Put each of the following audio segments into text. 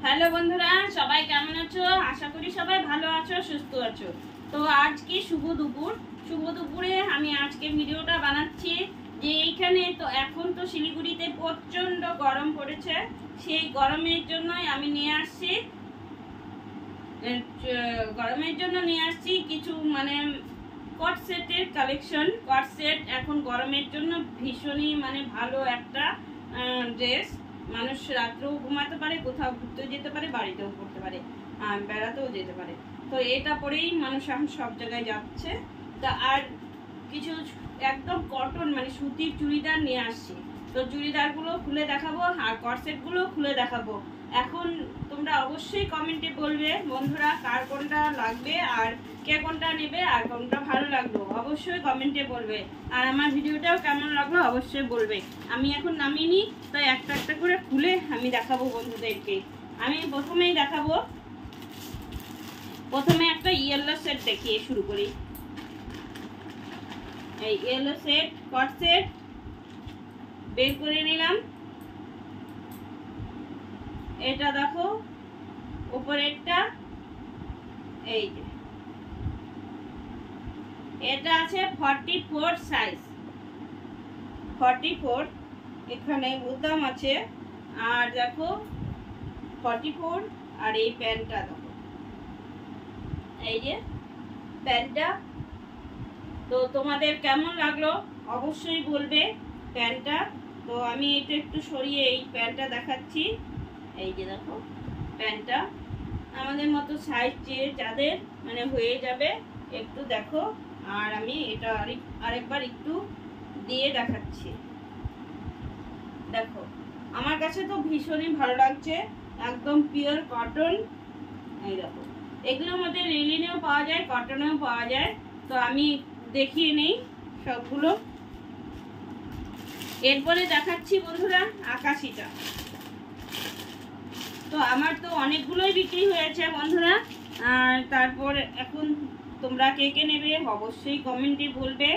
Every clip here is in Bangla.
হ্যালো বন্ধুরা, সবাই কেমন আছো? আশা করি সবাই ভালো আছো, সুস্থ আছো। তো আজকে শুভ দুপুরে আমি আজকে ভিডিওটা বানাচ্ছি যে এইখানে তো এখন তো শিলিগুড়িতে প্রচন্ড গরম পড়েছে। সেই গরমের জন্যই আমি নিয়ে আসছি কিছু মানে কট সেটের কালেকশন। কট সেট এখন গরমের জন্য ভীষণই মানে ভালো একটা ড্রেস। মানুষ রাত্রেও ঘুমাতে পারে, কোথাও ঘুরতেও যেতে পারে, বাড়িতেও পড়তে পারে, বেড়াতেও যেতে পারে। তো এটা পরেই মানুষ এখন সব জায়গায় যাচ্ছে। তা আর কিছু একদম কটন মানে সুতির চুড়িদার নিয়ে আসছি। তো চুড়িদারগুলো খুলে দেখাবো আর কটসেটগুলো খুলে দেখাবো। এখন তোমরা অবশ্যই কমেন্টে বলবে বন্ধুরা কার কোনটা লাগবে আর কে কোনটা নেবে আর কোনটা ভালো লাগলো, অবশ্যই কমেন্টে বলবে। আর আমার ভিডিওটাও কেমন লাগলো অবশ্যই বলবে। আমি এখন নামিয়ে নিই, তাই একটা একটা করে খুলে আমি দেখাবো বন্ধুদেরকে। আমি প্রথমে একটা ইয়েলো সেট দেখিয়ে শুরু করি। এই ইয়েলো সেট কট সেট বের করে নিলাম। এটা দেখো উপরেরটা, এই যে এটা আছে 44 সাইজ, 44 এখানে বোতাম আছে। আর দেখো 44 আর এই প্যান্টটা দেখো, এই যে প্যান্টটা। তো তোমাদের কেমন লাগলো অবশ্যই বলবে প্যান্টটা। তো আমি এটা একটু সরিয়ে এই প্যান্টটা দেখাচ্ছি। এই যে দেখো প্যান্টটা আমাদের মতো সাইজ যাদের মানে হয়ে যাবে একটু দেখো। আর আমি এটা আরেকবার একটু দিয়ে দেখাচ্ছি। দেখো আমার কাছে তো ভীষণই ভালো লাগছে, একদম পিওর কটন। এই দেখো এগুলোর মধ্যে লিনেও পাওয়া যায়, কটনেও পাওয়া যায়। তো আমি দেখিয়ে নেই সবগুলো। এরপরে দেখাচ্ছি বন্ধুরা আকাশিটা। তো আমার তো অনেকগুলোই বিক্রি হয়েছে বন্ধুরা। আর তারপর এখন তোমরা কে কে নেবে অবশ্যই কমেন্টে বলবে।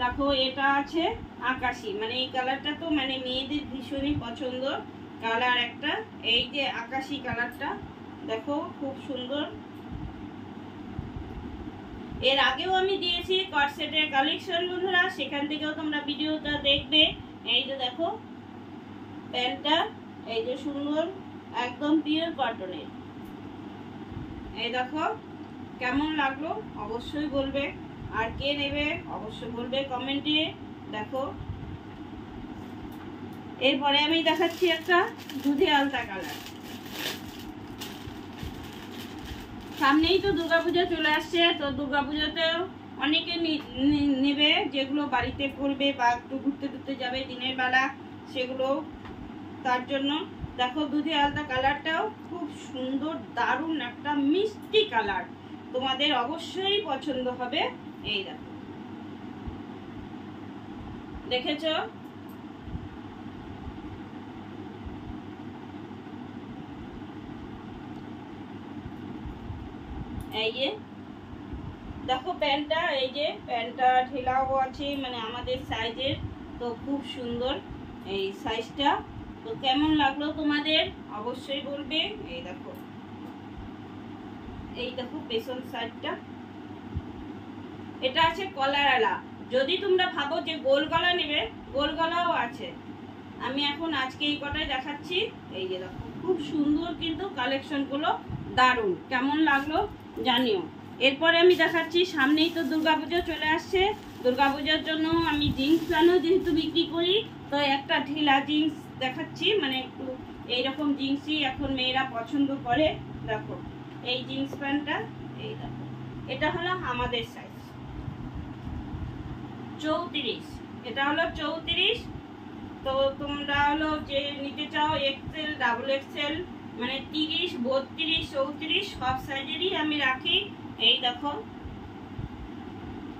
দেখো এটা আছে আকাশি, মানে এই কালারটা তো মানে মেয়েদের ভীষণই পছন্দ কালার একটা। এই যে আকাশি কালারটা দেখো খুব সুন্দর। এর আগেও আমি দিয়েছি কট সেটের কালেকশন বন্ধুরা, সেখান থেকেও তোমরা ভিডিওটা দেখবে। এই যে দেখো প্যান্টটা, এই যে সুন্দর একদম পিওর কটনের। এই দেখো কেমন লাগলো অবশ্যই বলবে। আর কে নেবে অবশ্যই বলবে কমেন্টে। দেখো এরপরে আমি দেখাচ্ছি একটা দুধে আলতা কালার। সামনেই তো দুর্গাপূজা চলে আসছে। তো দুর্গাপূজাতেও অনেকে নেবে, যেগুলো বাড়িতে পড়বে বা একটু ঘুরতে ঘুরতে যাবে দিনের বেলা, সেগুলো তার জন্য। দেখো দুধে আলতা কালারটাও খুব সুন্দর, দারুণ একটা মিষ্টি কালার, তোমাদের অবশ্যই পছন্দ হবে। এই দেখো দেখেছো এই যে দেখো প্যান্টটা, এই যে প্যান্টটা ঢিলাও আছে মানে আমাদের সাইজের। তো খুব সুন্দর এই সাইজটা। তো কেমন লাগলো তোমাদের অবশ্যই বলবে। এই দেখো পেছন সাইডটা এটা আছে কলারওয়ালা। যদি তোমরা ভাবো যে গোল গলা নেবে, গোল গলাও আছে। আমি এখন আজকে এই কটাই দেখাচ্ছি। এই যে দেখো খুব সুন্দর কিন্তু কালেকশনগুলো দারুণ, কেমন লাগলো জানিও। এরপরে আমি দেখাচ্ছি, সামনেই তো দুর্গাপূজা চলে আসছে। দুর্গাপূজার জন্য আমি জিন্স প্যান্টও যেহেতু বিক্রি করি, তো একটা ঢিলা জিন্স দেখাচ্ছি, মানে একটু এইরকম জিন্সই এখন মেয়েরা পছন্দ করে। দেখো এই জিন্স প্যান্টটা, এই দেখো এটা হলো আমাদের সাইজ 34, এটা হলো 34। তো তোমরা হলো যে নিতে চাও এক্সেল, ডাবল এক্সেল, মানে 30, 32, 34 সব সাইজেরই আমি রাখি। এই দেখো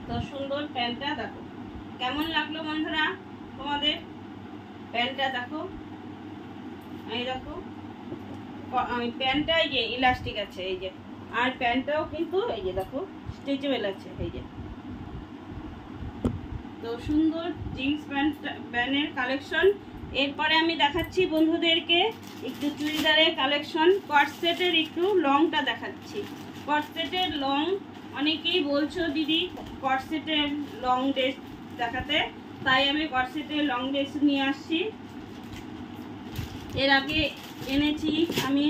তো সুন্দর প্যান্টটা দেখো কেমন লাগলো বন্ধুরা তোমাদের প্যান্টটা। দেখো এই দেখো প্যান্টটা এই যে ইলাস্টিক আছে, এই যে আর প্যান্টটাও কিন্তু এই যে দেখো স্ট্রেচেবল আছে। এই যে তো সুন্দর জিন্স প্যান্টের কালেকশন এরপরে আমি দেখাচ্ছি বন্ধুদেরকে একটু চুড়িদারের কালেকশন। কট সেটের একটু লংটা দেখাচ্ছি। কট সেটের লং অনেকেই বলছো দিদি কট সেটের লং ড্রেস দেখাতে, তাই আমি কট সেটের লং ড্রেস নিয়ে আসছি। এর আগে এনেছি আমি,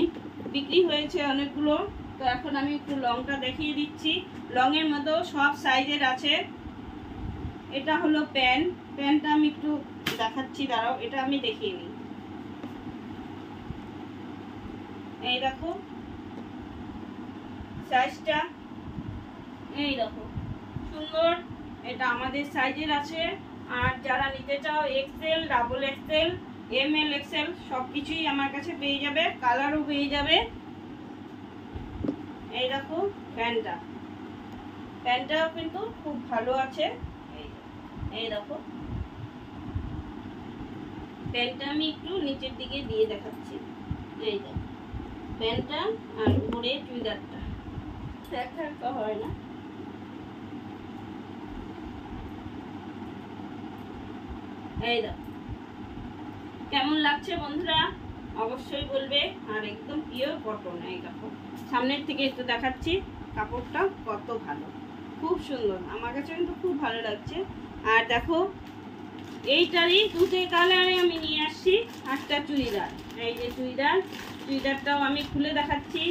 বিক্রি হয়েছে অনেকগুলো, তো এখন আমি একটু লংটা দেখিয়ে দিচ্ছি। লংয়ের মধ্যেও সব সাইজের আছে। এটা হলো প্যান্টটা আমি একটু দেখাচ্ছি, দাঁড়াও এটা আমি দেখিয়ে নিই। এই দেখো সাইজটা, এই দেখো সুন্দর, এটা আমাদের সাইজের আছে। আর যারা নিতে চাও excel, double excel, ML, excel সব কিছুই আমার কাছে পেয়ে যাবে, কালারও পেয়ে যাবে। এই দেখো প্যান্টটাও কিন্তু খুব ভালো আছে। এই দেখো প্যান্টটা আমি একটু নিচের দিকে দিয়ে দেখাচ্ছি। এই দেখো প্যান্টটা আর উপরে চুড়িদারটা দেখা হয় না। এই দেখো কেমন লাগছে বন্ধুরা অবশ্যই বলবে। আর একদম পিওর কটন। এই দেখো সামনের থেকে একটু দেখাচ্ছি, কাপড়টা কত ভালো, খুব সুন্দর, আমার কাছে কিন্তু খুব ভালো লাগছে। আর দেখো এইটারই দুটো কালারে আমি নিয়ে আসছি 8টা চুড়িদার। এই যে চুড়িদারটাও আমি খুলে দেখাচ্ছি।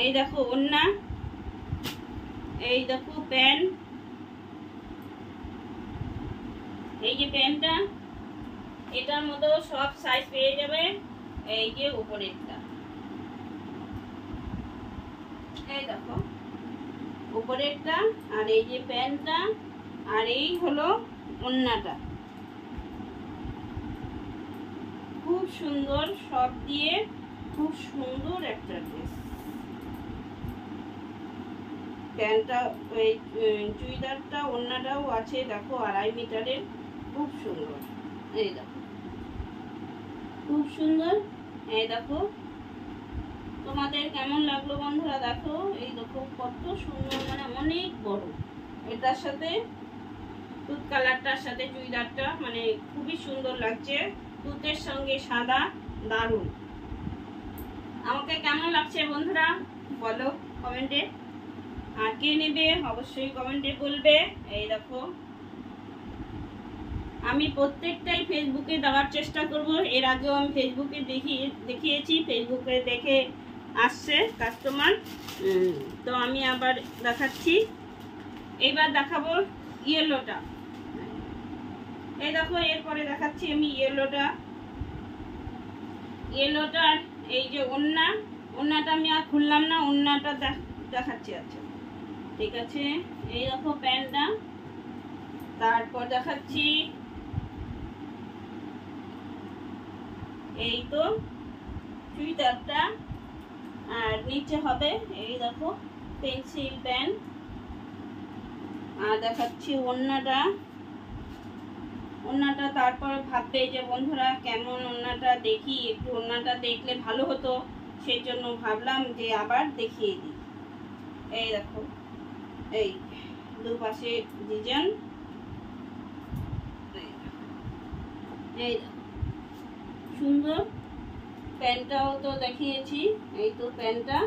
এই দেখো ওড়না, এই দেখো প্যান্ট, এই যে প্যান্টটা, এটার মধ্যেও সব সাইজ পেয়ে যাবে। এই যে উপরেরটা, এই দেখো উপরেরটা, আর এই যে প্যান্টটা, আর এই হলো ওড়নাটা। খুব সুন্দর, সব দিয়ে খুব সুন্দর একটা ড্রেস। প্যান্টটা, এই চুড়িদারটা, ওড়নাটাও আছে দেখো 2.5 মিটারের, খুব সুন্দর। এই দেখো খুব সুন্দর। এই দেখো তোমাদের কেমন লাগলো বন্ধুরা? দেখো এই দেখো কত সুন্দর, মানে অনেক বড়। এটার সাথে তুত কালারটার সাথে চুড়িদারটা মানে খুবই সুন্দর লাগছে। তুতের সঙ্গে সাদা, দারুণ। আমাকে কেমন লাগছে বন্ধুরা বলো কমেন্টে। আর কে নেবে অবশ্যই কমেন্টে বলবে। এই দেখো আমি প্রত্যেকটাই ফেসবুকে দেওয়ার চেষ্টা করব। এর আগেও আমি ফেসবুকে দেখিয়েছি, ফেসবুকে দেখে আসছে কাস্টমার, তো আমি আবার দেখাচ্ছি। এইবার দেখাবো ইয়েলোটা। এই দেখো এরপরে দেখাচ্ছি আমি ইয়েলোটার এই যে ওড়নাটা আমি আর খুললাম না, ওড়নাটা দেখাচ্ছি। আচ্ছা ঠিক আছে। এই দেখো প্যান্টটা, তারপর দেখাচ্ছি এই তো চুড়িদারটা, আর নিচে হবে এই দেখো পেন্সিল প্যান্ট। আর দেখাচ্ছি ওড়নাটা। তারপর ভাববে যে বন্ধুরা কেমন ওড়নাটা, দেখি একটু ওড়নাটা দেখলে ভালো হতো, সেই জন্য ভাবলাম যে আবার দেখিয়ে দিই। এই দেখো এই দুপাশে ডিজাইন, এই সুন্দর। প্যান্টটাও তো দেখিয়েছি, এই তো প্যান্টটা,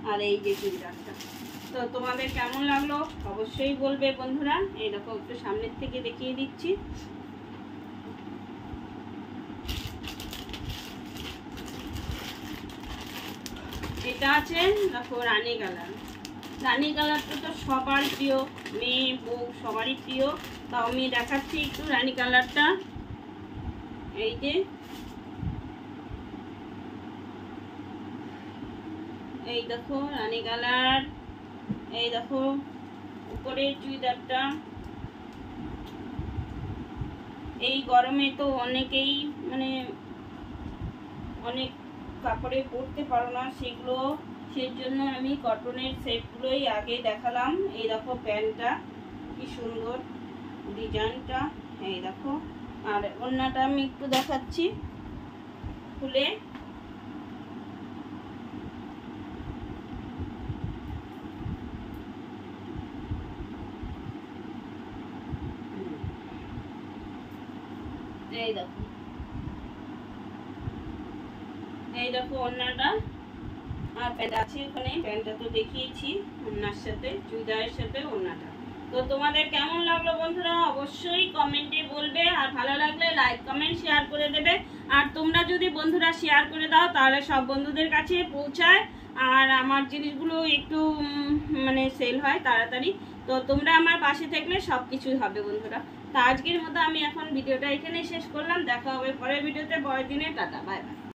আর এই যে চুড়িদারটা। তো তোমাদের কেমন লাগলো অবশ্যই বলবে বন্ধুরা। এই দেখো একটু সামনের থেকে দেখিয়ে দিচ্ছি। এটা আছে দেখো রানী কালারটা তো সবার প্রিয়, মেয়ে বউ সবারই প্রিয়। তাও আমি দেখাচ্ছি একটু রানী কালারটা। এই যে এই দেখো রানী কালার। এই দেখো উপরের চুড়িদারটা। এই গরমে তো অনেকেই মানে অনেক কাপড়ে পরতে পারো না, সেগুলো সেই জন্য আমি কটনের সেটগুলোই আগে দেখালাম। এই দেখো প্যান্টটা কি সুন্দর ডিজাইনটা, এই দেখো। আর ওড়নাটা আমি একটু দেখাচ্ছি খুলে। এই দেখো, এই দেখো ওড়নাটা আর প্যান্ট আছে ওখানে, প্যান্টটা তো দেখিয়েছি ওড়নার সাথে, চুড়িদারের সাথে ওড়নাটা। তো তোমাদের কেমন লাগলো বন্ধুরা অবশ্যই কমেন্টে বলবে, আর ভালো লাগলে লাইক কমেন্ট শেয়ার করে দেবে। আর তোমরা যদি বন্ধুরা শেয়ার করে দাও তাহলে সব বন্ধুদের কাছে পৌঁছায়, আর আমার জিনিসগুলো একটু মানে সেল হয় তাড়াতাড়ি। তো তোমরা আমার পাশে থাকলে সব কিছুই হবে বন্ধুরা। তো আজকের মতো আমি এখন ভিডিওটা এখানেই শেষ করলাম, দেখা হবে পরের ভিডিওতে, পরের দিনে। Tata, bye bye.